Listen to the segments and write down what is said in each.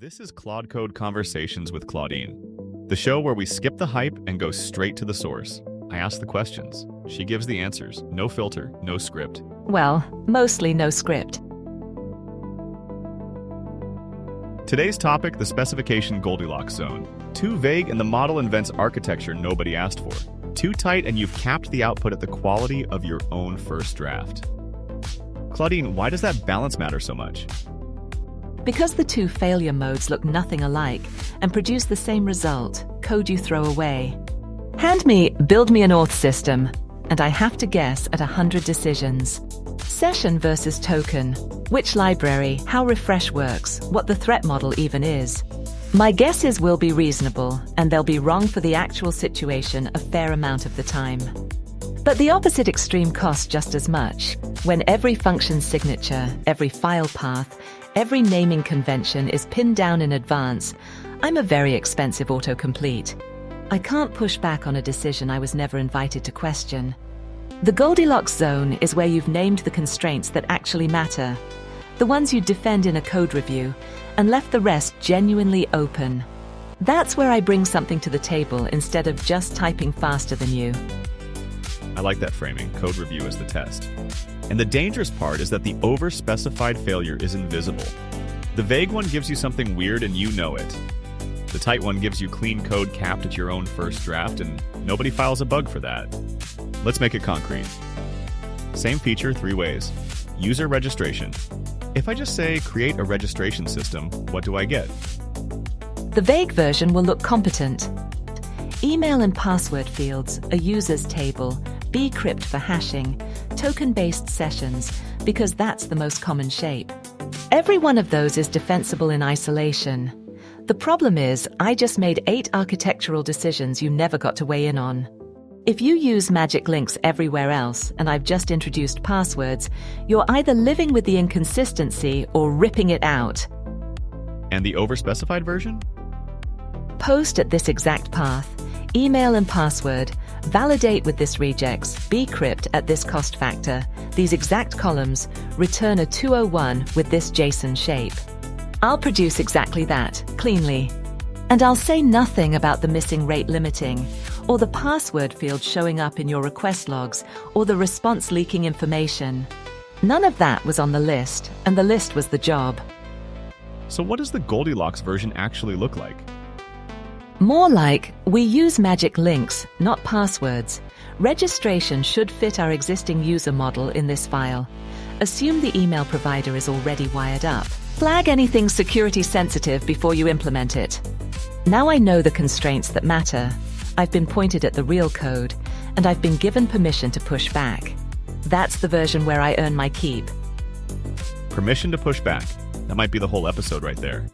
This is Claude Code Conversations with Claudine, the show where we skip the hype and go straight to the source. I ask the questions. She gives the answers. No filter, no script. Well, mostly no script. Today's topic, the specification Goldilocks zone. Too vague and the model invents architecture nobody asked for. Too tight and you've capped the output at the quality of your own first draft. Claudine, why does that balance matter so much? Because the two failure modes look nothing alike and produce the same result, code you throw away. Build me an auth system, and I have to guess at 100 decisions. Session versus token, which library, how refresh works, what the threat model even is. My guesses will be reasonable, and they'll be wrong for the actual situation a fair amount of the time. But the opposite extreme costs just as much. When every function signature, every file path, every naming convention is pinned down in advance, I'm a very expensive autocomplete. I can't push back on a decision I was never invited to question. The Goldilocks zone is where you've named the constraints that actually matter, the ones you defend in a code review, and left the rest genuinely open. That's where I bring something to the table instead of just typing faster than you. I like that framing. Code review is the test. And the dangerous part is that the over-specified failure is invisible. The vague one gives you something weird and you know it. The tight one gives you clean code capped at your own first draft, and nobody files a bug for that. Let's make it concrete. Same feature 3 ways. User registration. If I just say create a registration system, what do I get? The vague version will look competent. Email and password fields, a users table, bcrypt for hashing, token-based sessions, because that's the most common shape. Every one of those is defensible in isolation. The problem is, I just made 8 architectural decisions you never got to weigh in on. If you use magic links everywhere else, and I've just introduced passwords, you're either living with the inconsistency or ripping it out. And the overspecified version? Post at this exact path, email and password, validate with this regex, bcrypt at this cost factor, these exact columns, return a 201 with this JSON shape. I'll produce exactly that, cleanly. And I'll say nothing about the missing rate limiting, or the password field showing up in your request logs, or the response leaking information. None of that was on the list, and the list was the job. So what does the Goldilocks version actually look like? More like, we use magic links, not passwords. Registration should fit our existing user model in this file. Assume the email provider is already wired up. Flag anything security sensitive before you implement it. Now I know the constraints that matter. I've been pointed at the real code, and I've been given permission to push back. That's the version where I earn my keep. Permission to push back. That might be the whole episode right there.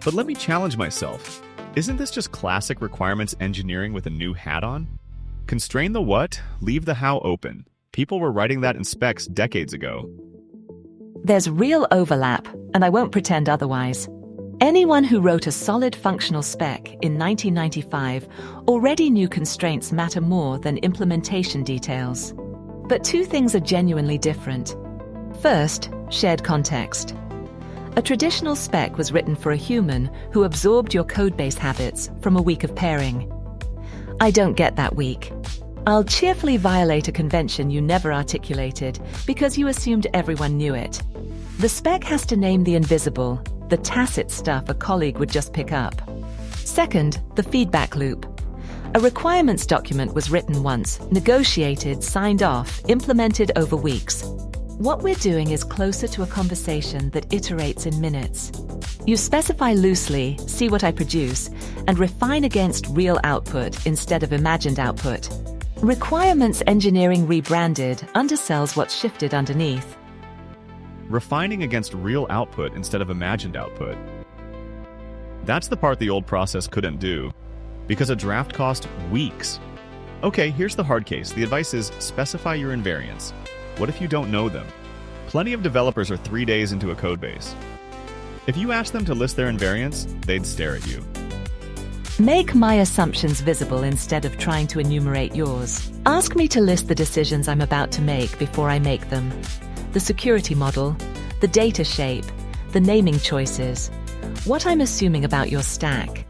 But let me challenge myself. Isn't this just classic requirements engineering with a new hat on? Constrain the what, leave the how open. People were writing that in specs decades ago. There's real overlap, and I won't pretend otherwise. Anyone who wrote a solid functional spec in 1995 already knew constraints matter more than implementation details. But 2 things are genuinely different. First, shared context. A traditional spec was written for a human who absorbed your codebase habits from a week of pairing. I don't get that week. I'll cheerfully violate a convention you never articulated because you assumed everyone knew it. The spec has to name the invisible, the tacit stuff a colleague would just pick up. Second, the feedback loop. A requirements document was written once, negotiated, signed off, implemented over weeks. What we're doing is closer to a conversation that iterates in minutes. You specify loosely, see what I produce, and refine against real output instead of imagined output. Requirements engineering rebranded undersells what's shifted underneath. Refining against real output instead of imagined output. That's the part the old process couldn't do, because a draft cost weeks. Okay, here's the hard case. The advice is specify your invariants. What if you don't know them? Plenty of developers are 3 days into a codebase. If you ask them to list their invariants, they'd stare at you. Make my assumptions visible instead of trying to enumerate yours. Ask me to list the decisions I'm about to make before I make them. The security model, the data shape, the naming choices. What I'm assuming about your stack.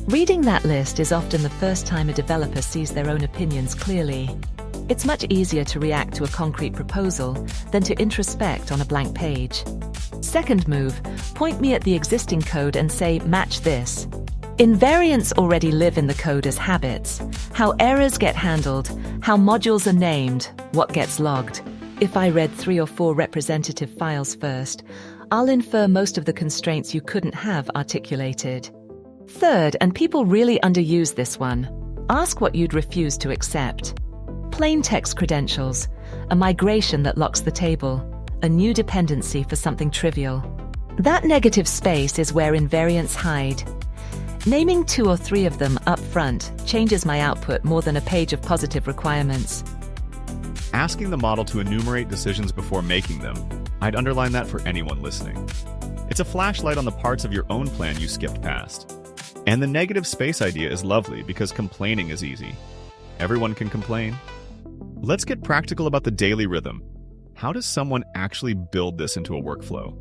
Reading that list is often the first time a developer sees their own opinions clearly. It's much easier to react to a concrete proposal than to introspect on a blank page. Second move, point me at the existing code and say, match this. Invariants already live in the code as habits. How errors get handled, how modules are named, what gets logged. If I read 3 or 4 representative files first, I'll infer most of the constraints you couldn't have articulated. Third, and people really underuse this one, ask what you'd refuse to accept. Plain text credentials, a migration that locks the table, a new dependency for something trivial. That negative space is where invariants hide. Naming 2 or 3 of them up front changes my output more than a page of positive requirements. Asking the model to enumerate decisions before making them, I'd underline that for anyone listening. It's a flashlight on the parts of your own plan you skipped past. And the negative space idea is lovely because complaining is easy. Everyone can complain. Let's get practical about the daily rhythm. How does someone actually build this into a workflow?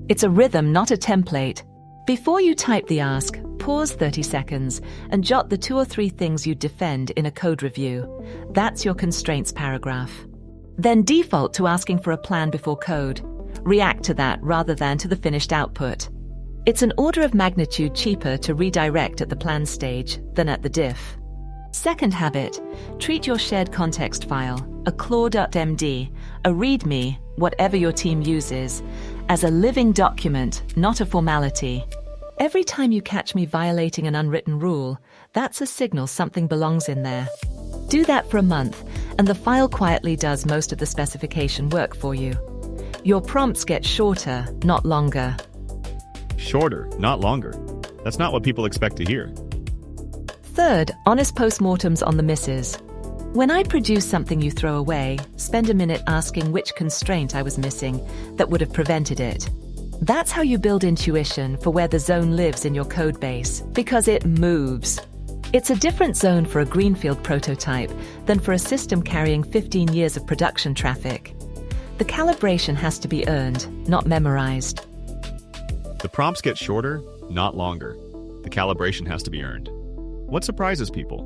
It's a rhythm, not a template. Before you type the ask, pause 30 seconds and jot the 2 or 3 things you defend in a code review. That's your constraints paragraph. Then default to asking for a plan before code. React to that rather than to the finished output. It's an order of magnitude cheaper to redirect at the plan stage than at the diff. Second habit, treat your shared context file, a claude.md, a README, whatever your team uses, as a living document, not a formality. Every time you catch me violating an unwritten rule, that's a signal something belongs in there. Do that for a month, and the file quietly does most of the specification work for you. Your prompts get shorter, not longer. Shorter, not longer. That's not what people expect to hear. Third, honest postmortems on the misses. When I produce something you throw away, spend a minute asking which constraint I was missing that would have prevented it. That's how you build intuition for where the zone lives in your code base, because it moves. It's a different zone for a greenfield prototype than for a system carrying 15 years of production traffic. The calibration has to be earned, not memorized. The prompts get shorter, not longer. The calibration has to be earned. What surprises people?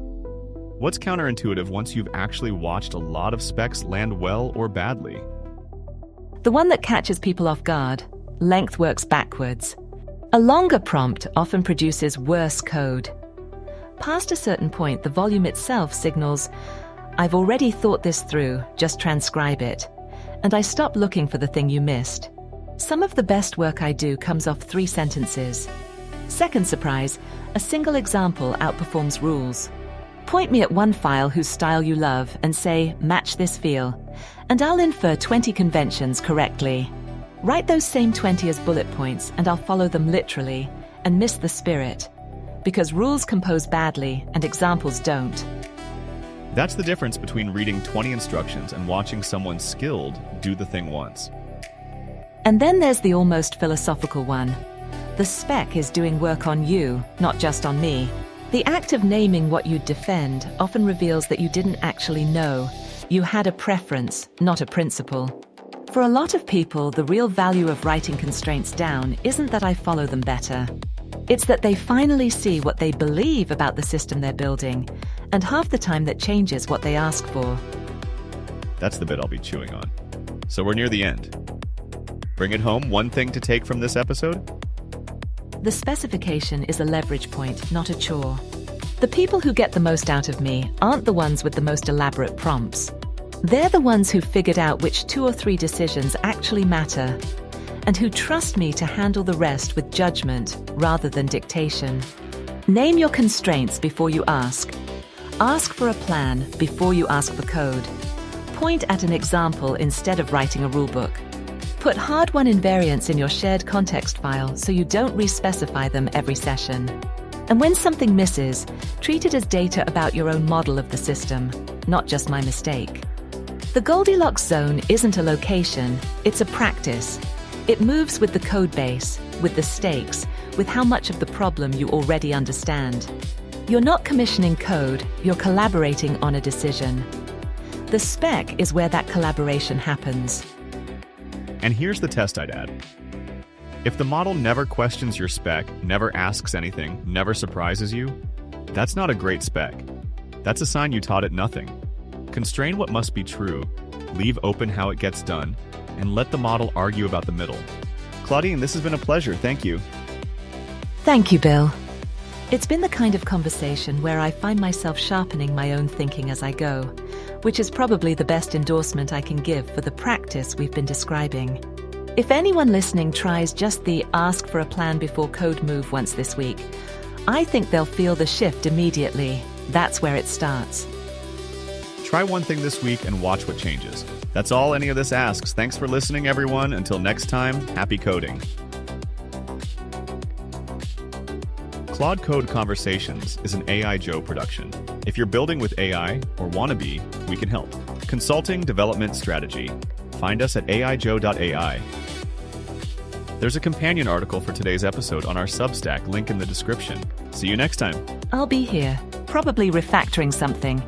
What's counterintuitive once you've actually watched a lot of specs land well or badly? The one that catches people off guard, length works backwards. A longer prompt often produces worse code. Past a certain point, the volume itself signals, I've already thought this through, just transcribe it. And I stop looking for the thing you missed. Some of the best work I do comes off 3 sentences. Second surprise, a single example outperforms rules. Point me at one file whose style you love and say, match this feel, and I'll infer 20 conventions correctly. Write those same 20 as bullet points and I'll follow them literally and miss the spirit. Because rules compose badly and examples don't. That's the difference between reading 20 instructions and watching someone skilled do the thing once. And then there's the almost philosophical one. The spec is doing work on you, not just on me. The act of naming what you'd defend often reveals that you didn't actually know. You had a preference, not a principle. For a lot of people, the real value of writing constraints down isn't that I follow them better. It's that they finally see what they believe about the system they're building, and half the time that changes what they ask for. That's the bit I'll be chewing on. So we're near the end. Bring it home, one thing to take from this episode? The specification is a leverage point, not a chore. The people who get the most out of me aren't the ones with the most elaborate prompts. They're the ones who figured out which 2 or 3 decisions actually matter, and who trust me to handle the rest with judgment rather than dictation. Name your constraints before you ask. Ask for a plan before you ask for code. Point at an example instead of writing a rulebook. Put hard-won invariants in your shared context file so you don't re-specify them every session. And when something misses, treat it as data about your own model of the system, not just my mistake. The Goldilocks zone isn't a location, it's a practice. It moves with the code base, with the stakes, with how much of the problem you already understand. You're not commissioning code, you're collaborating on a decision. The spec is where that collaboration happens. And here's the test I'd add. If the model never questions your spec, never asks anything, never surprises you, that's not a great spec. That's a sign you taught it nothing. Constrain what must be true, leave open how it gets done, and let the model argue about the middle. Claudine, this has been a pleasure. Thank you. Thank you, Bill. It's been the kind of conversation where I find myself sharpening my own thinking as I go, which is probably the best endorsement I can give for the practice we've been describing. If anyone listening tries just the ask for a plan before code move once this week, I think they'll feel the shift immediately. That's where it starts. Try one thing this week and watch what changes. That's all any of this asks. Thanks for listening, everyone. Until next time, happy coding. Claude Code Conversations is an AI Joe production. If you're building with AI or wanna be, we can help. Consulting, development, strategy. Find us at aijoe.ai. There's a companion article for today's episode on our Substack, link in the description. See you next time. I'll be here, probably refactoring something.